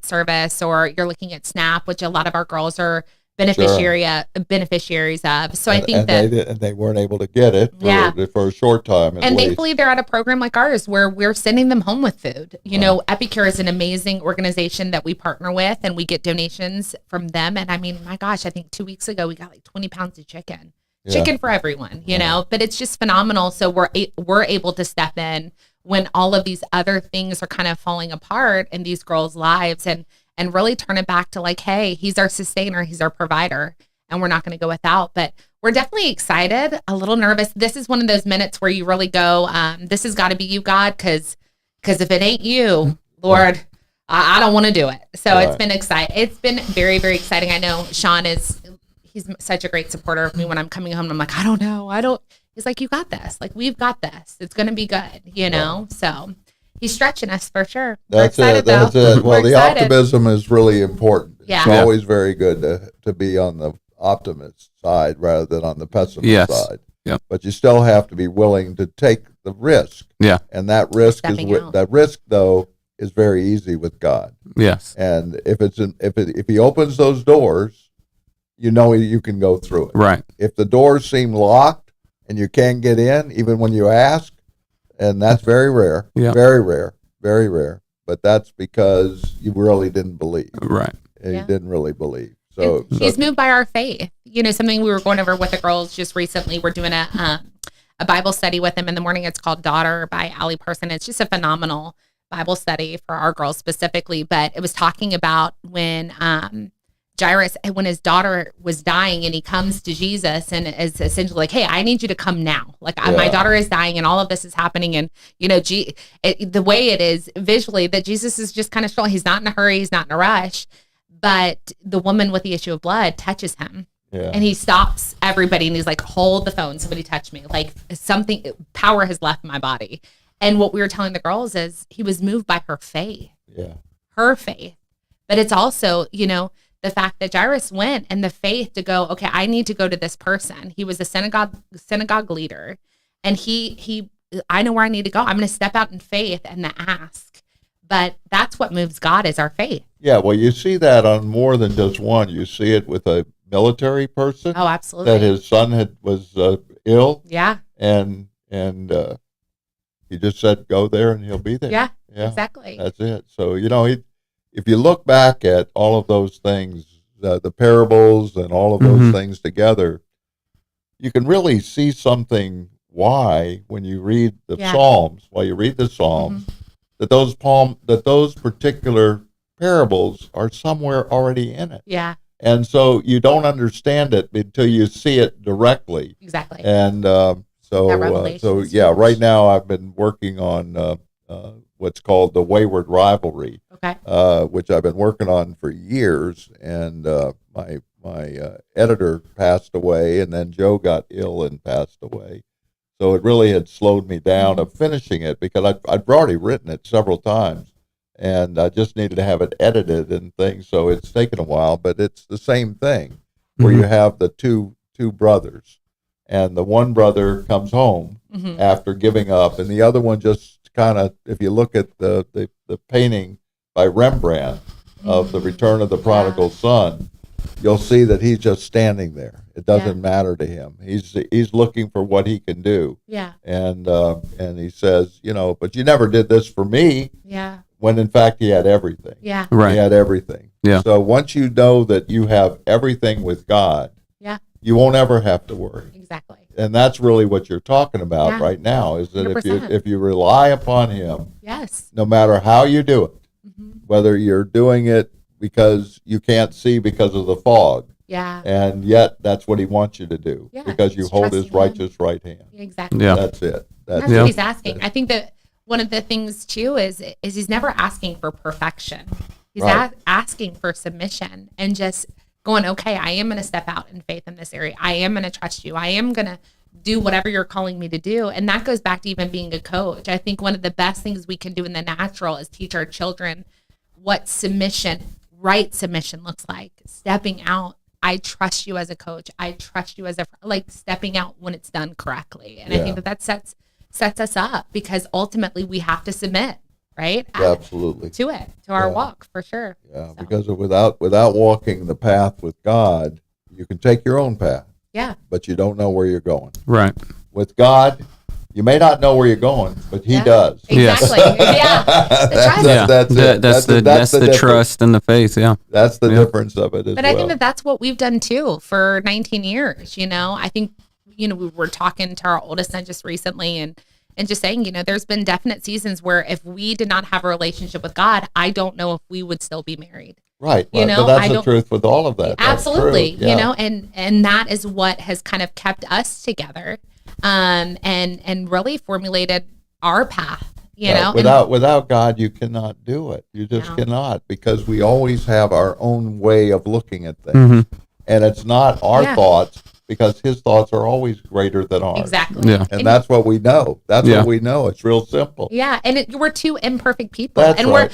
service, or you're looking at SNAP, which a lot of our girls are beneficiaries of. So I think they weren't able to get it for a short time. And thankfully they're at a program like ours where we're sending them home with food. Epicure is an amazing organization that we partner with, and we get donations from them. And I mean, my gosh, I think 2 weeks ago we got like 20 pounds of chicken for everyone, but it's just phenomenal. So we're able to step in when all of these other things are kind of falling apart in these girls' lives, and really turn it back to like, hey, he's our sustainer, he's our provider, and we're not going to go without. But we're definitely excited, a little nervous. This is one of those minutes where you really go, this has got to be you, God, because if it ain't you, Lord, I don't want to do it. So it's been exciting. It's been very, very exciting. I know Sean he's such a great supporter of me when I'm coming home. I'm like, I don't know. He's like, you got this. Like, we've got this. It's going to be good, So he's stretching us for sure. That's it. Well, the optimism is really important. It's always very good to be on the optimist side rather than on the pessimist side. Yeah. But you still have to be willing to take the risk. Yeah. And that risk though is very easy with God. Yes. And if he opens those doors, you can go through it. Right. If the doors seem locked and you can't get in, even when you ask, and that's very rare, very rare, but that's because you really didn't believe. Right. And you didn't really believe. So he's moved by our faith. Something we were going over with the girls just recently. We're doing a Bible study with them in the morning. It's called Daughter by Allie Parson. It's just a phenomenal Bible study for our girls specifically, but it was talking about when Jairus, when his daughter was dying, and he comes to Jesus and is essentially like, hey, I need you to come now. Like, my daughter is dying and all of this is happening. And, the way it is visually that Jesus is just kind of showing, he's not in a hurry, he's not in a rush, but the woman with the issue of blood touches him. Yeah. And he stops everybody and he's like, hold the phone. Somebody touch me. Like something, power has left my body. And what we were telling the girls is he was moved by her faith. Yeah. Her faith. But it's also, the fact that Jairus went and the faith to go, okay, I need to go to this person. He was a synagogue leader. And I know where I need to go. I'm going to step out in faith and the ask. But that's what moves God is our faith. Yeah. Well, you see that on more than just one. You see it with a military person. Oh, absolutely. That his son was ill. Yeah. And he just said, go there and he'll be there. Yeah. Exactly. That's it. So, if you look back at all of those things, the parables and all of those things together, you can really see something why when you read the Psalms, that those particular parables are somewhere already in it. Yeah. And so you don't understand it until you see it directly. Exactly. And revelation is right huge. now I've been working on what's called the Wayward Rivalry, Okay. which I've been working on for years. And my editor passed away, and then Joe got ill and passed away. So it really had slowed me down of finishing it because I'd already written it several times, and I just needed to have it edited and things. So it's taken a while, but it's the same thing where you have the two brothers, and the one brother comes home after giving up, and the other one just kind of, if you look at the painting by Rembrandt of the Return of the Prodigal Son, you'll see that he's just standing there. It doesn't matter to him. He's looking for what he can do. Yeah. And he says, but you never did this for me. Yeah. When in fact he had everything. Yeah. Right. He had everything. Yeah. So once you know that you have everything with God, Yeah. you won't ever have to worry. Exactly. And that's really what you're talking about Yeah. right now, is that 100%. if you rely upon him, Yes. no matter how you do it, whether you're doing it because you can't see because of the fog, Yeah. and yet that's what he wants you to do, Yeah, because you it's hold his trusting him. righteous right hand. Exactly. Yeah. That's it. That's Yeah. what he's asking. I think that one of the things too is he's never asking for perfection. He's Right. asking for submission and just going, okay, I am going to step out in faith in this area. I am going to trust you. I am going to do whatever you're calling me to do. And that goes back to even being a coach. I think one of the best things we can do in the natural is teach our children what right submission looks like. Stepping out. I trust you as a coach. I trust you as stepping out when it's done correctly. And I think that sets us up, because ultimately we have to submit, right? Absolutely. To our Yeah. walk, for sure. Yeah, So, because without walking the path with God, you can take your own path, yeah, but you don't know where you're going. Right. With God, you may not know where you're going, but He Yeah. does. exactly. Yeah. The trust. Yeah. That's it. That's the difference. trust and the faith. Yeah. That's the Yeah. difference of it as But well. I think that's what we've done too for 19 years. I think, we were talking to our oldest son just recently and just saying, there's been definite seasons where if we did not have a relationship with God, I don't know if we would still be married. Right. You know, but that's I the don't- truth with all of that. That's Absolutely. true. Yeah. And that is what has kind of kept us together, and really formulated our path, Right. and Without God, you cannot do it. You just No. cannot, because we always have our own way of looking at things, Mhm. and it's not our Yeah. thoughts, because His thoughts are always greater than ours. exactly. Yeah. And that's what we know. That's Yeah. what we know. It's real simple. Yeah, and we're two imperfect people, That's and right.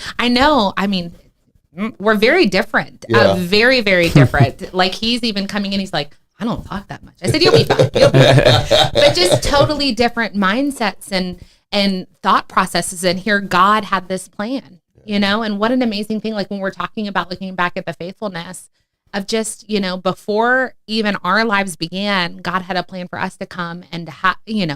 we're very different, Yeah. very, very different. Like he's even coming in, he's like, I don't talk that much. I said, you'll be fine. You'll be fine. But just totally different mindsets and thought processes. And here God had this plan, and what an amazing thing. Like when we're talking about looking back at the faithfulness of just, before even our lives began, God had a plan for us to come and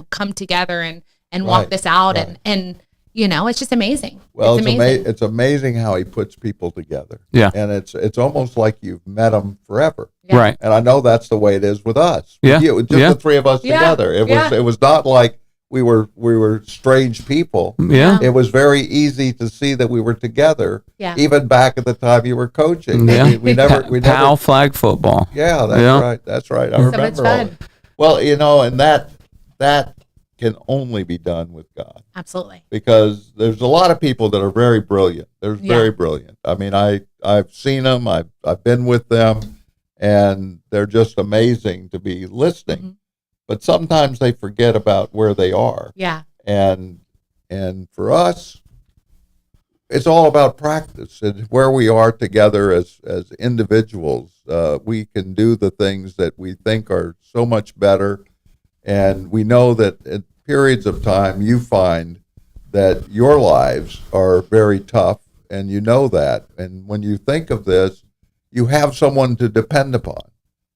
come together and walk Right, this out. right. And it's just amazing. Well, it's amazing. it's amazing how He puts people together. Yeah. And it's almost like you've met them forever. Yeah. Right. And I know that's the way it is with us. Yeah. With you, just Yeah. the three of us Yeah. together. It was not like we were strange people. Yeah. It was very easy to see that we were together, Yeah. even back at the time you were coaching. Yeah. We never. Pal flag football. Yeah, that's Yeah. right. That's right. I So remember much all fun. that. Well, and that can only be done with God, Absolutely. because there's a lot of people that are very brilliant. They're Yeah. very brilliant. I mean, I've seen them. I've been with them, and they're just amazing to be listening. Mhm. But sometimes they forget about where they are. Yeah. And for us, it's all about practice and where we are together as individuals. We can do the things that we think are so much better, and we know that at periods of time you find that your lives are very tough, and you know that. And when you think of this, you have someone to depend upon,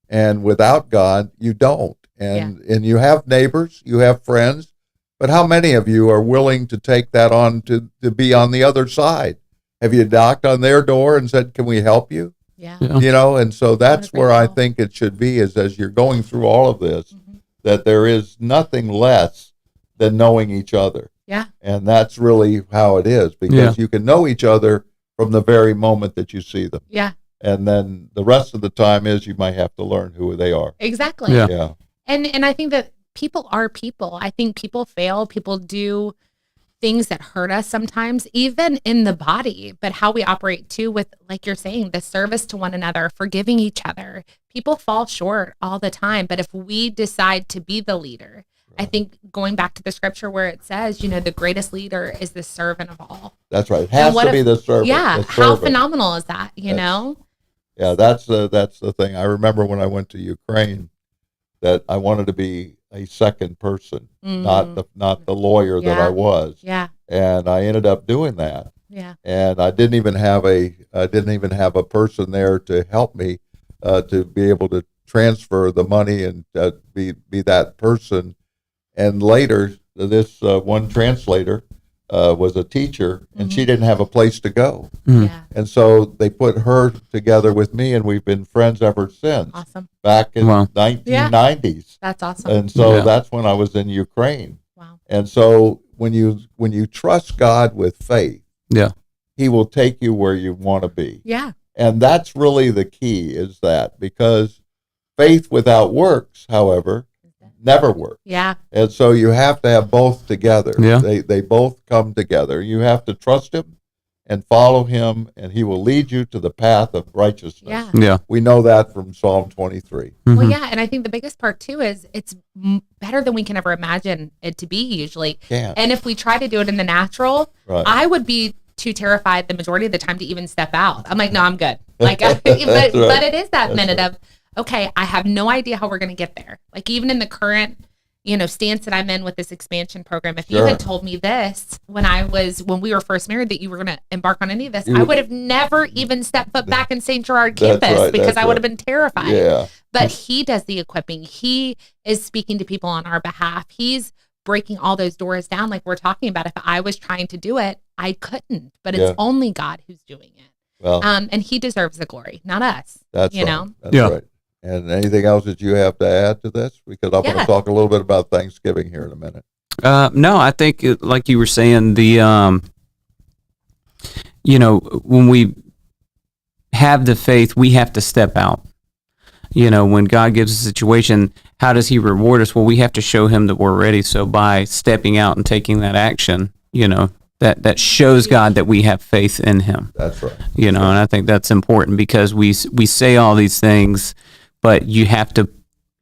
and without God, you don't. And you have neighbors, you have friends, but how many of you are willing to take that on to be on the other side? Have you knocked on their door and said, "Can we help you?" Yeah. Yeah. You know, and so that's great where I call. think it should be, is as you're going through all of this, Mhm. that there is nothing less than knowing each other. Yeah. And that's really how it is, because Yeah. you can know each other from the very moment that you see them. Yeah. And then the rest of the time is you might have to learn who they are. Exactly. Yeah. Yeah. And I think that people are people. I think people fail. People do things that hurt us sometimes, even in the body, but how we operate too with, like you're saying, the service to one another, forgiving each other. People fall short all the time. But if we decide to be the leader, I think going back to the scripture where it says, the greatest leader is the servant of all. That's right. It has what to if- be the servant. Yeah. the How servant. phenomenal is that, That's- Yeah, that's the thing. I remember when I went to Ukraine that I wanted to be a second person, not the lawyer that Yeah. I was. Yeah. And I ended up doing that. Yeah. And I didn't even have a person there to help me to be able to transfer the money and be that person. And later, this one translator was a teacher, and she didn't have a place to go. Mhm. Yeah. And so they put her together with me, and we've been friends ever since, Awesome. back in Wow. 1990s. That's awesome. And so Yeah. that's when I was in Ukraine. Wow. And so when you trust God with faith, Yeah. he will take you where you want to be. Yeah. And that's really the key, is that, because faith without works, however, never works. Yeah. And so you have to have both together. Yeah. They both come together. You have to trust him and follow him, and he will lead you to the path of righteousness. Yeah. Yeah. We know that from Psalm 23. Well, Mhm. yeah. And I think the biggest part too is it's better than we can ever imagine it to be usually. Can. And if we try to do it in the natural, Right. I would be too terrified the majority of the time to even step out. I'm like, no, I'm good. Like, but That's right. it is that That's minute right. of, okay, I have no idea how we're going to get there. Like even in the current, stance that I'm in with this expansion program, if you Sure. had told me this when we were first married, that you were going to embark on any of this, You I would- would have never even stepped foot back in St. Gerard That's campus right, because that's I would right. have been terrified. Yeah. But he does the equipping. He is speaking to people on our behalf. He's breaking all those doors down like we're talking about. If I was trying to do it, I couldn't. But it's Yeah. only God who's doing it. Well, And he deserves the glory, not us. that's you right. know? That's Yeah. right. And anything else that you have to add to this? Because I'm going Yeah. to talk a little bit about Thanksgiving here in a minute. No, I think like you were saying, when we have the faith, we have to step out. When God gives a situation, how does he reward us? Well, we have to show him that we're ready. So by stepping out and taking that action, that shows God that we have faith in him. That's right. And I think that's important, because we say all these things, but you have to,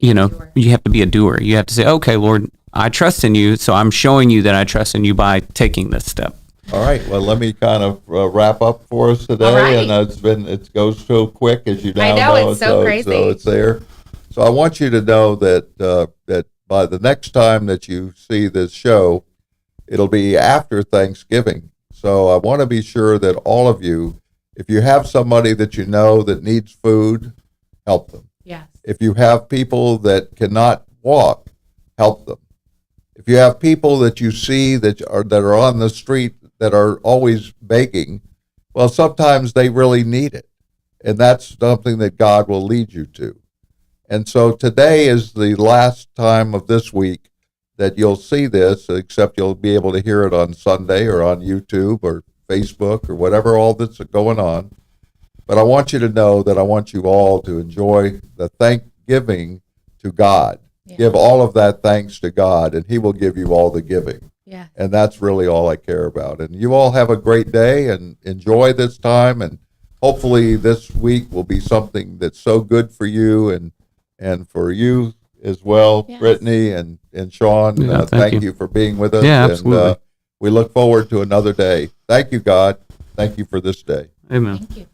Doer. you have to be a doer. You have to say, okay, Lord, I trust in you, so I'm showing you that I trust in you by taking this step. All right. Well, let me kind of wrap up for us today. All right. And it goes so quick, as you now I know, it's so crazy. So it's there. So I want you to know that that by the next time that you see this show, it'll be after Thanksgiving. So I want to be sure that all of you, if you have somebody that you know that needs food, help them. Yes. If you have people that cannot walk, help them. If you have people that you see that are on the street that are always begging, well, sometimes they really need it. And that's something that God will lead you to. And so today is the last time of this week that you'll see this, except you'll be able to hear it on Sunday or on YouTube or Facebook or whatever all that's going on. But I want you to know that I want you all to enjoy the thanksgiving to God. Yeah. Give all of that thanks to God, and he will give you all the giving. Yeah. And that's really all I care about. And you all have a great day and enjoy this time, and hopefully this week will be something that's so good for you and for you as well, Yes. Brittany and Sean. Yeah, Thank thank you for being with us. Yeah, And absolutely. we look forward to another day. Thank you, God. Thank you for this day. Amen. Thank you.